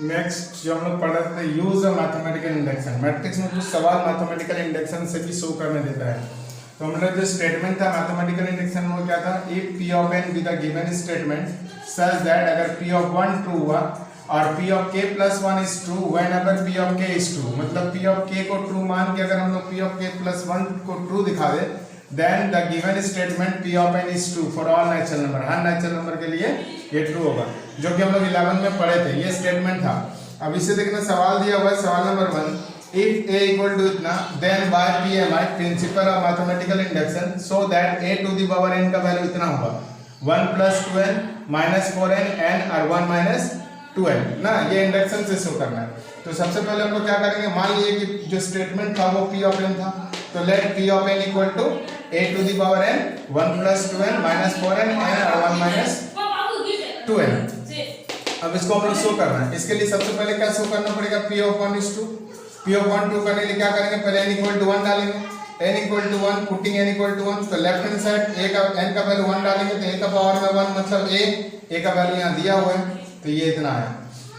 Next जो हम लोग पढ़ रहे थे, यूज मैथमेटिकल इंडक्शन। मैट्रिक्स में कुछ सवाल मैथमेटिकल इंडक्शन से भी शो करने देता है। तो हम लोग जो स्टेटमेंट था मैथमेटिकल इंडक्शन में, क्या था, if p of n with the given statement such that अगर पी ऑफ 1 ट्रू हुआ और p of k plus 1 is true whenever p of k is true, मतलब पी ऑफ के को true मान के अगर हम लोग पी ऑफ के प्लस 1 को ट्रू दिखा दे, then the given statement P of n is true for all natural number, हर नेचुरल नंबर के लिए ये ट्रू होगा, जो कि हम लोग 11 में पढ़े थे। ये स्टेटमेंट था। अब इससे देखना सवाल दिया हुआ है, सवाल नंबर 1, इफ a इक्वल टू इतना then by PMI principle of mathematical induction so that a to the power n का वैल्यू इतना होगा 1 + 2n - 4n n और 1 - 2n ना, ये इंडक्शन से शो करना है। तो सबसे पहले हम लोग क्या करेंगे, मान लिए कि जो स्टेटमेंट था वो p ऑफ n था, तो let p of n equal to a to the power n 1 + 2n - 4n n और 1 - 2n। अब इसको हम लोग शो करना है। इसके लिए सबसे पहले क्या शो करना पड़ेगा, p of 1 is true. p of 1 true करने के लिए क्या करेंगे, पहले n इक्वल टू 1 डालेंगे, n equal to 1 putting n equal to 1, तो लेफ्ट हैंड साइड a का n का वैल्यू 1 डालेंगे तो a का पावर में 1 मतलब a का वैल्यू यहाँ दिया हुआ है तो ये इतना है।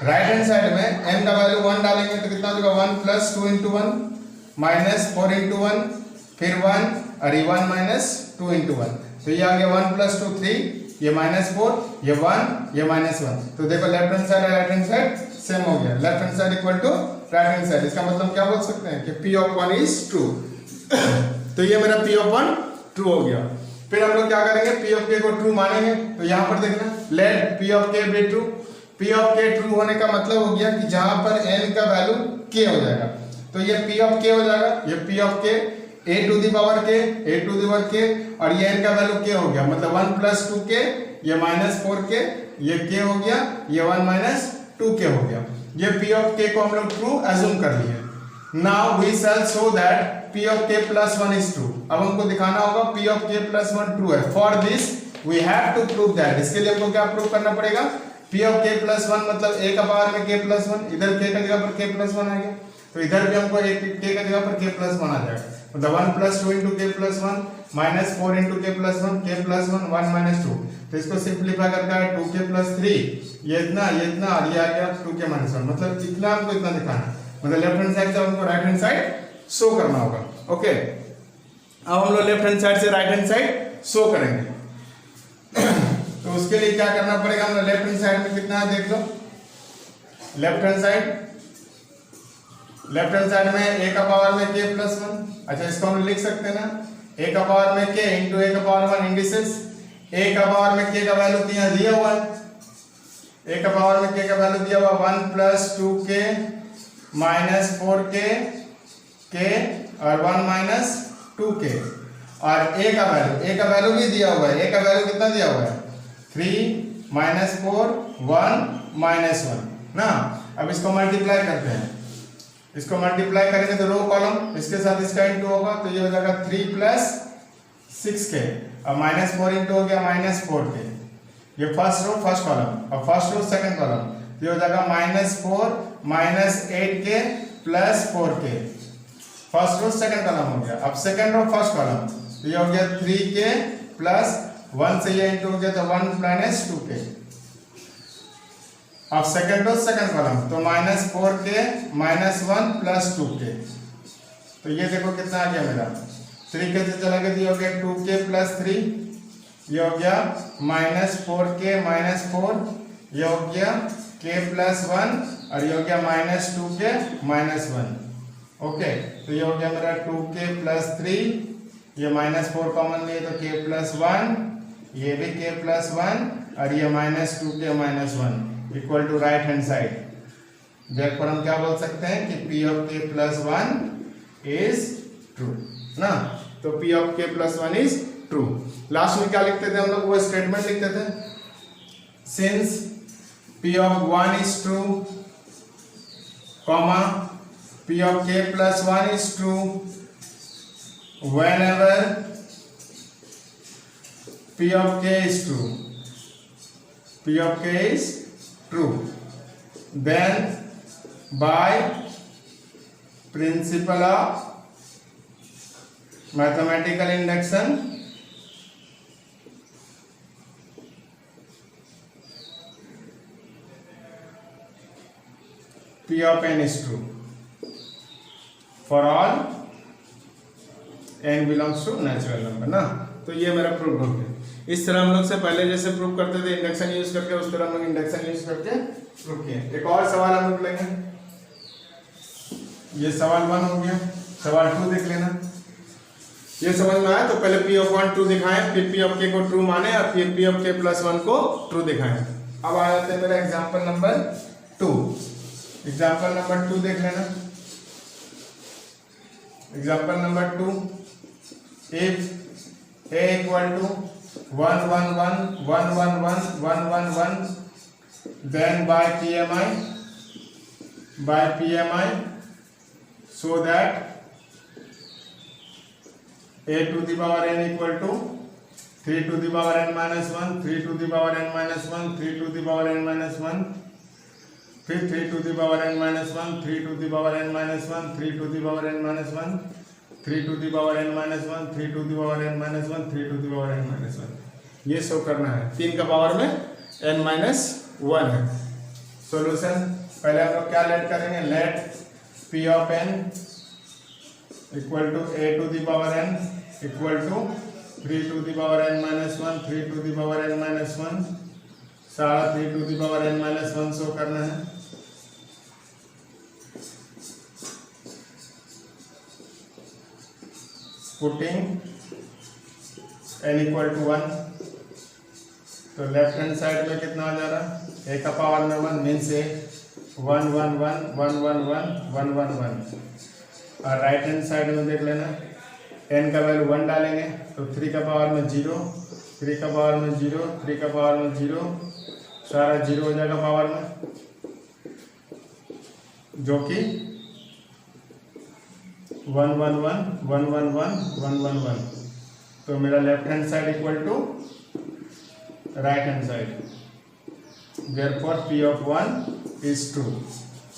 राइट हैंड साइड में n का वैल्यू 1 डालेंगे तो कितना होगा, 1 + 2 × 1 - 4 × 1 फिर 1 और ये 1 - 2 × 1, तो ये आ गया 1 + 2 3, ये -4, ये 1, ये -1। तो देखो लेफ्ट हैंड साइड और राइट हैंड साइड सेम हो गया, left hand side equal to right hand side. इसका मतलब क्या बोल सकते हैं कि p ऑफ 1 इज ट्रू। तो ये मेरा p ऑफ 1 ट्रू हो गया। फिर हम लोग क्या करेंगे, p ऑफ k को ट्रू मानेंगे, तो यहाँ पर देखना let p of k be true. p of k true होने का मतलब हो गया कि जहां पर n का वैल्यू k हो जाएगा, तो ये p ऑफ k हो जाएगा, ये p of k a to the power k और ये n का वैल्यू k हो गया, मतलब 1 + 2k, ये -4k, ये k हो गया, ये 1 - 2k हो गया। ये p ऑफ k को हम लोग ट्रू एज्यूम कर लिए। Now we shall show that p of k + 1 is true. अब हमको दिखाना होगा p ऑफ k + 1 ट्रू है। For this we have to prove that, इसके लिए हमको क्या प्रूव करना पड़ेगा, p ऑफ k + 1 मतलब a का पावर में k + 1, इधर k का जगह पर k + 1 आ गया, तो इधर भी हमको k का जगह पर k + 1 आ जाएगा, मतलब 1 + 2 × k + 1 - 4 × k + 1 k + 1 1 - 2, तो इसको सिंपलीफाई करके है 2k + 3, ये इतना और ये आ गया 2k - 1, मतलब इतना हमको इतना दिखाना है, मतलब लेफ्ट हैंड साइड से हमको राइट हैंड साइड शो करना होगा। ओके, अब हम लोग लेफ्ट हैंड साइड से राइट हैंड साइड शो करेंगे। तो उसके लिए क्या करना पड़ेगा, हम लोग लेफ्ट हैंड साइड में कितना है देख लो, लेफ्ट हैंड साइड में a का पावर में k + 1, अच्छा इसको हम लिख सकते हैं ना, a का पावर में k × a का पावर 1 इंडिसेस, a का पावर में k का वैल्यू तो यहाँ दिया हुआ है, a का पावर में k का वैल्यू दिया हुआ 1 + 2k - 4k k और 1 - 2k, और a का वैल्यू भी दिया हुआ है, a का वैल्यू कितना दिया हुआ है 3 - 4 1 - 1 ना। अब इसको मल्टीप्लाई करते हैं, इसको मल्टीप्लाई करेंगे तो रो कॉलम इसके साथ इसका इंटू होगा, तो ये हो जाएगा 3 + 6k और -4 इंटू हो गया -4k, ये फर्स्ट रो फर्स्ट कॉलम और फर्स्ट रो सेकंड कॉलम, ये हो जाएगा -4 - 8k + 4k, first row second column हो गया। अब सेकंड रो फर्स्ट कॉलम, तो ये हो गया 3k + 1 से ये इंटू हो गया तो 1 - 2k। अब सेकंड रो सेकंड कॉलम, तो -4k - 1 + 2k, तो ये देखो कितना आ गया मेरा 3k से चला गया, ये हो गया 2k + 3, ये हो गया -4k - 4, ये हो गया k + 1 और ये हो गया -2k - 1। ओके, तो ये हो गया मेरा 2k + 3, ये -4 कॉमन लिए तो k + 1, ये भी k + 1 और ये -2k - 1 equal to right hand side. therefore हम क्या बोल सकते हैं कि p of k + 1 is true ना, तो p of k + 1 is true. Last में क्या लिखते थे हम लोग, वो स्टेटमेंट लिखते थे, since p of 1 is true comma p of k + 1 is true whenever p of k is true, p of k is true, then by principle of mathematical induction P of n is true for all n belongs to natural number ना। तो ये मेरा proof हो गया। इस तरह हम लोग से पहले जैसे प्रूफ करते थे इंडक्शन यूज करके, उस तरह हम लोग इंडक्शन यूज करके प्रूफ किए। एक और सवाल हम लोग लेंगे, ये सवाल 1 हो गया। सवाल 2 देख लेना। ये समझ में आया तो पहले P of 1 ट्रू दिखाएं, फिर P of k को ट्रू माने और फिर P of k plus 1 को ट्रू दिखाएं। अब आ जाते हैं मेरा एग्जाम्पल नंबर 2। एग्जाम्पल नंबर 2 देख लेना। Example number 2, if a equal to 1 1 1 1 1 1 1 1 1 then by PMI so that a to the power n equal to 3 to the power n minus 1 3 to the power n minus 1 3 to the power n minus 1 फिर 3 to the power n minus 1 3 to the power n minus 1 3 to the power n minus 1 3 to the power n minus 1 3 to the power n minus 1 3 to the power n minus 1 ये show करना है। 3 का power में n minus 1 है। Solution पहले हम लोग क्या लेट करेंगे, let p of n equal to a to the power n equal to 3 to the power n minus 1 3 to the power n minus 1 सारा 3 to the power n minus 1 show करना है। Putting n equal to 1 तो left hand side में कितना आ जा रहा है, a का पावर में 1 मीन्स a 1 1 1 1 1 1 1 1 1 और राइट हैंड साइड में देख लेना n का वैल्यू 1 डालेंगे तो 3 का पावर में 0 3 का पावर में 0 3 का पावर में 0 सारा 0 हो जाएगा पावर में, जो कि 1 1 1 1 1 1 1 1 1 तो मेरा left hand side equal to right hand side, therefore P of 1 is true.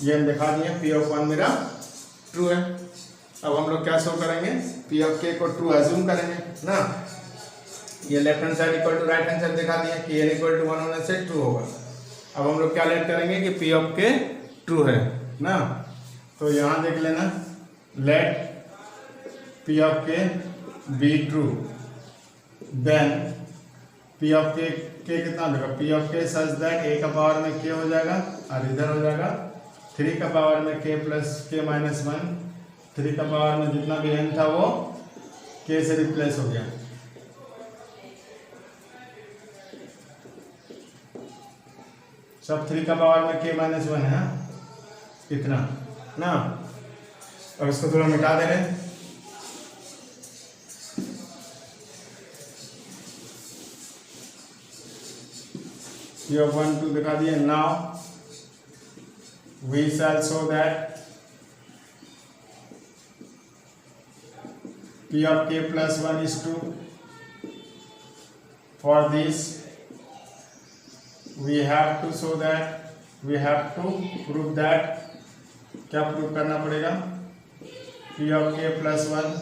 ये हम दिखा दिए P of 1 मेरा ट्रू है। अब हम लोग क्या शो करेंगे, P of k को ट्रू एज्यूम करेंगे ना। ये left hand side equal to right hand side दिखा दिया कि n इक्वल टू 1 होने से ट्रू होगा। अब हम लोग क्या लेट करेंगे कि P of k ट्रू है ना। तो यहाँ देख लेना, let P of k be true, then P of k कितना होगा, P of k such that a का पावर में k हो जाएगा और इधर हो जाएगा 3 का पावर में k प्लस k माइनस 1 3 का पावर में जितना भी n था वो k से रिप्लेस हो गया। सब 3 का पावर में k माइनस 1 है इतना ना। अब इसको थोड़ा मिटा दे रहे, P of 1 2 दिखा दिए। Now we shall show that P of k plus 1 is true। For this we have to show that, we have to prove that, क्या प्रूव करना पड़ेगा, P of k plus 1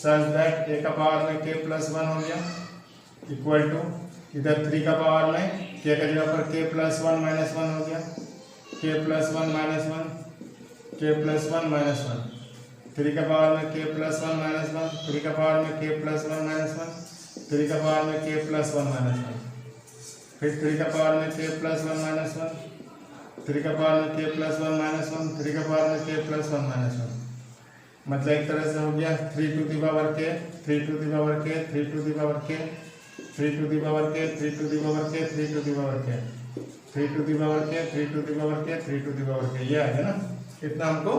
such that a का power में k plus 1 हो गया equal to इधर 3 का power में k का जगह पर k plus 1 minus 1 हो गया, k plus 1 minus 1 k plus 1 minus 1 3 का पावर में k plus 1 minus 1 3 का पावर में k plus 1 minus 1 3 का पावर में k plus 1 minus 1 फिर 3 का पावर में k plus 1 minus 1 3 का पावर में k plus 1 minus 1 3 का पावर में k plus 1 minus 1 मतलब एक तरह से हो गया 3 to the power k 3 to the power k 3 to the power k 3 to the power k 3 to the power k 3 to the power k 3 to the power k 3 to the power k 3 to the power k ये है ना। इतना हमको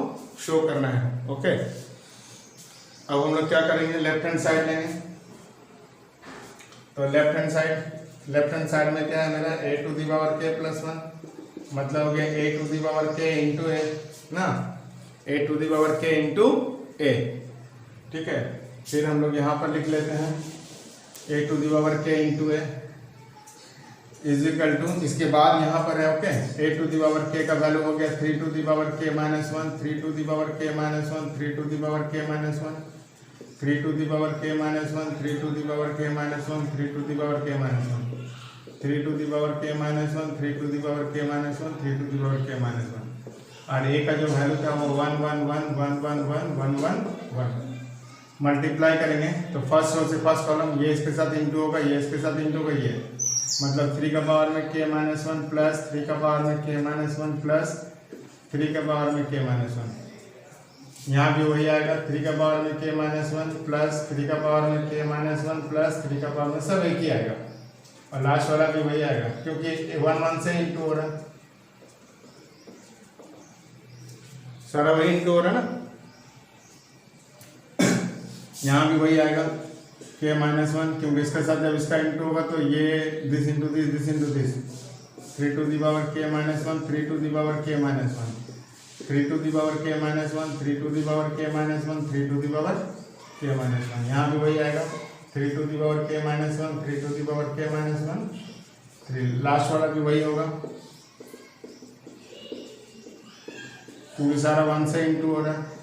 show करना है। Okay, अब हम लोग क्या करेंगे, लेफ्ट हैंड साइड लेंगे। तो लेफ्ट हैंड साइड में क्या है मेरा a to the power k plus 1 मतलब हो गया a to the power k into a ना, a to the power k into a। ठीक है, फिर हम लोग यहाँ पर लिख लेते हैं a to the power k into a is equal to, इसके बाद यहाँ पर है okay a to the power k का वैल्यू हो गया 3 to the power k minus 1 3 to the power k minus 1 3 to the power k minus 1 3 to the power k minus 1 3 to the power k minus 1 3 to the power k minus 1 3 to the power k minus 1 3 to the power k minus 1 3 to the power k minus 1 और ए का जो value था वो 1 1 1 1 1 1 1 1 1 multiply करेंगे तो first row से first column ये इसके साथ इंटू होगा, ये इसके साथ इंटू होगा, ये मतलब 3 का पावर में k माइनस 1 प्लस 3 का पावर में k माइनस 1 प्लस 3 का पावर में k माइनस 1। यहाँ भी वही आएगा 3 का पावर में k माइनस 1 प्लस 3 का पावर में k माइनस 1 प्लस 3 का पावर में सब एक ही आएगा और लास्ट वाला भी वही आएगा क्योंकि 1 1 से इंटू हो रहा है, सारा वही इंटू हो रहा है ना। यहाँ भी वही आएगा k माइनस 1 क्योंकि इसके साथ जब इसका इंटू होगा तो ये this into this 3 to the power k minus 1 3 to the power k minus 1 3 to the power k minus 1 3 to the power k minus 1 3 to the power k minus 1। यहाँ भी वही आएगा 3 to the power k minus 1 3 to the power k minus 1 3। Last वाला भी वही होगा क्योंकि सारा 1 से इंटू हो रहा है।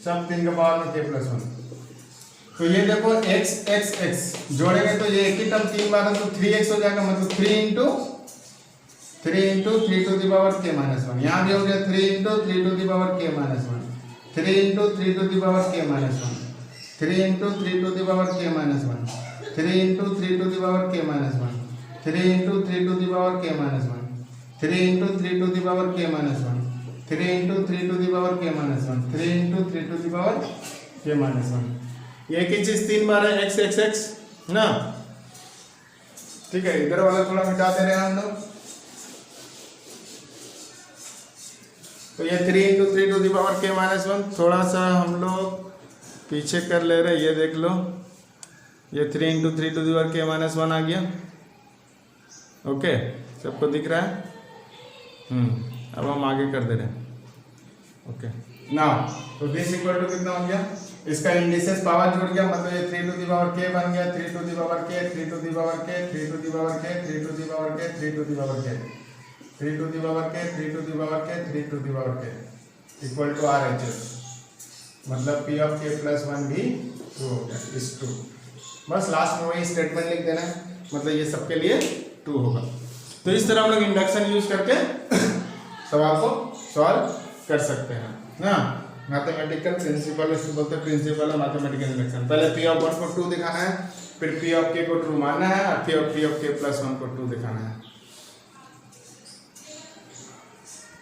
सब 3 का पावर में k प्लस 1। तो ये देखो x x x जोड़ेंगे तो ये एक ही टर्म 3 बार है तो 3x हो जाएगा, मतलब 3 into 3 to the power k minus 1। यहाँ भी हो गया 3 into 3 to the power k minus 1 3 into 3 to the power k minus 1 3 into 3 to the power k minus 1 3 into 3 to the power k minus 1 3 into 3 to the power k minus 1 3 into 3 to the power k minus 1 3 into 3 to the power k minus 1 3 into 3 to the power k minus 1। एक ही चीज 3 बार है x x x ना, ठीक है। इधर वाला थोड़ा मिटा दे रहे हैं हम लोग तो ये 3 into 3 to the power k minus 1 थोड़ा सा हम लोग पीछे कर ले रहे, ये देख लो ये 3 into 3 to the power k minus 1 आ गया। ओके सबको दिख रहा है। अब हम आगे कर दे रहे हैं। ओके ना तो दिस इक्वल टू कितना हो गया, इसका इंडिसेस पावर जुड़ गया, मतलब ये 3 टू दी पावर k बन गया 3 to the power k 3 to the power k 3 to the power k 3 to the power k 3 to the power k 3 to the power k 3 to the power k 3 to the power k equal to RHS, मतलब p of k plus 1 भी true हो गया, is true. बस last में वही statement लिख देना है, मतलब ये सबके लिए ट्रू होगा। तो इस तरह हम लोग इंडक्शन यूज करके सवाल को सॉल्व कर सकते हैं ना। मैथमेटिकल प्रिंसिपल इसको बोलते हैं, प्रिंसिपल ऑफ मैथमेटिकल इंडक्शन। पहले p ऑफ 1 को 2 दिखाना है, फिर p ऑफ k को ट्रू मानना है और p ऑफ k प्लस 1 को 2 दिखाना है।